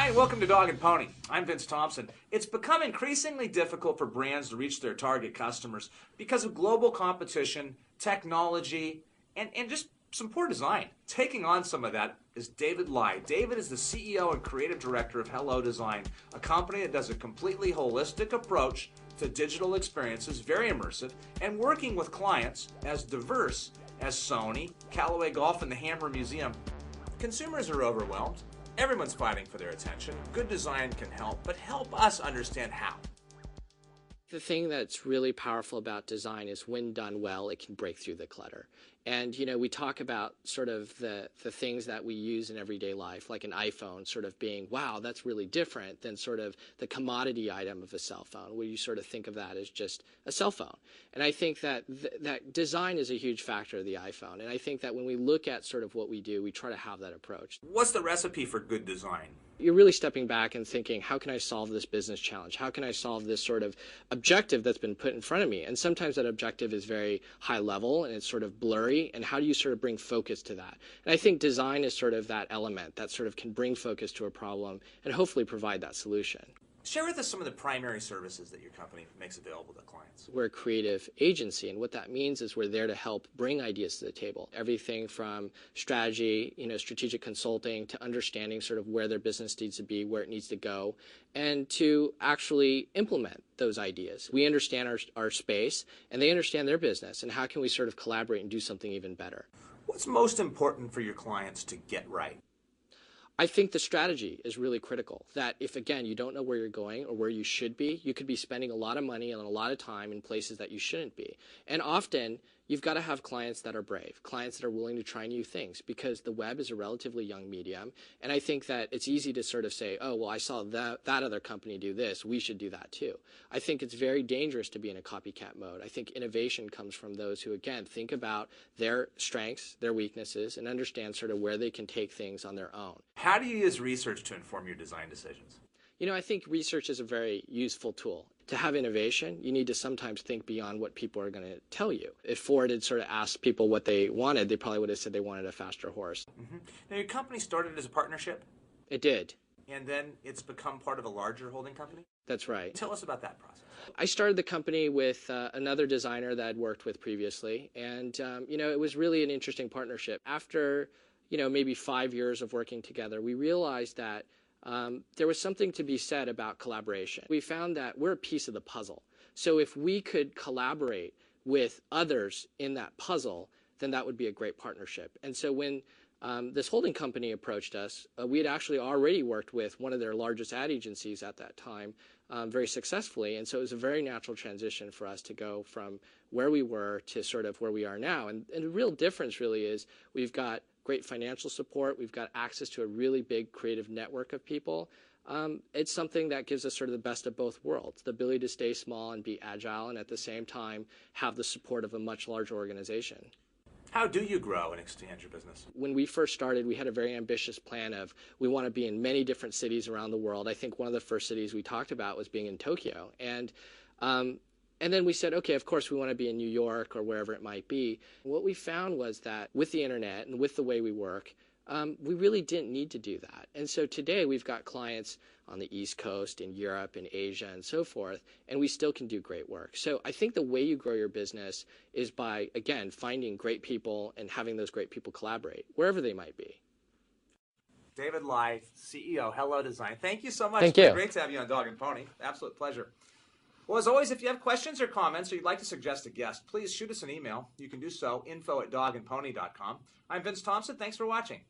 Hi, and welcome to Dog and Pony. I'm Vince Thompson. It's become increasingly difficult for brands to reach their target customers because of global competition, technology, and just some poor design. Taking on some of that is David Lai. David is the CEO and creative director of Hello Design, a company that does a completely holistic approach to digital experiences, very immersive, and working with clients as diverse as Sony, Callaway Golf, and the Hammer Museum. Consumers are overwhelmed. Everyone's fighting for their attention. Good design can help, but help us understand how. The thing that's really powerful about design is when done well, it can break through the clutter. And, you know, we talk about sort of the things that we use in everyday life, like an iPhone sort of being, wow, that's really different than sort of the commodity item of a cell phone, where you sort of think of that as just a cell phone. And I think that that design is a huge factor of the iPhone. And I think that when we look at sort of what we do, we try to have that approach. What's the recipe for good design? You're really stepping back and thinking, how can I solve this business challenge? How can I solve this sort of objective that's been put in front of me? And sometimes that objective is very high level and it's sort of blurry. And how do you sort of bring focus to that? And I think design is sort of that element that sort of can bring focus to a problem and hopefully provide that solution. Share with us some of the primary services that your company makes available to clients. We're a creative agency, and what that means is we're there to help bring ideas to the table. Everything from strategy, strategic consulting, to understanding sort of where their business needs to be, where it needs to go, and to actually implement those ideas. We understand our space, and they understand their business, and how can we sort of collaborate and do something even better? What's most important for your clients to get right? I think the strategy is really critical, that if, again, you don't know where you're going or where you should be, you could be spending a lot of money and a lot of time in places that you shouldn't be. And often, you've got to have clients that are brave, clients that are willing to try new things, because the web is a relatively young medium. And I think that it's easy to sort of say, oh, well, I saw that other company do this, we should do that too. I think it's very dangerous to be in a copycat mode. I think innovation comes from those who, again, think about their strengths, their weaknesses, and understand sort of where they can take things on their own. How do you use research to inform your design decisions? I think research is a very useful tool. To have innovation, you need to sometimes think beyond what people are going to tell you. If Ford had sort of asked people what they wanted, they probably would have said they wanted a faster horse. Mm-hmm. Now, your company started as a partnership? It did. And then it's become part of a larger holding company? That's right. Tell us about that process. I started the company with another designer that I'd worked with previously, and it was really an interesting partnership. After maybe 5 years of working together, we realized that there was something to be said about collaboration. We found that we're a piece of the puzzle. So if we could collaborate with others in that puzzle, then that would be a great partnership. And so when this holding company approached us, we had actually already worked with one of their largest ad agencies at that time very successfully. And so it was a very natural transition for us to go from where we were to sort of where we are now. And the real difference really is we've got great financial support. We've got access to a really big creative network of people. It's something that gives us sort of the best of both worlds, the ability to stay small and be agile, and at the same time have the support of a much larger organization. How do you grow and expand your business? When we first started, we had a very ambitious plan of we want to be in many different cities around the world. I think one of the first cities we talked about was being in Tokyo. And then we said, okay, of course we want to be in New York or wherever it might be. What we found was that with the internet and with the way we work, we really didn't need to do that. And so today we've got clients on the East Coast, in Europe, in Asia, and so forth, and we still can do great work. So I think the way you grow your business is by, again, finding great people and having those great people collaborate, wherever they might be. David Lai, CEO, Hello Design. Thank you so much. Thank you. It's great to have you on Dog and Pony. Absolute pleasure. Well, as always, if you have questions or comments or you'd like to suggest a guest, please shoot us an email. You can do so, info@dogandpony.com. I'm Vince Thompson. Thanks for watching.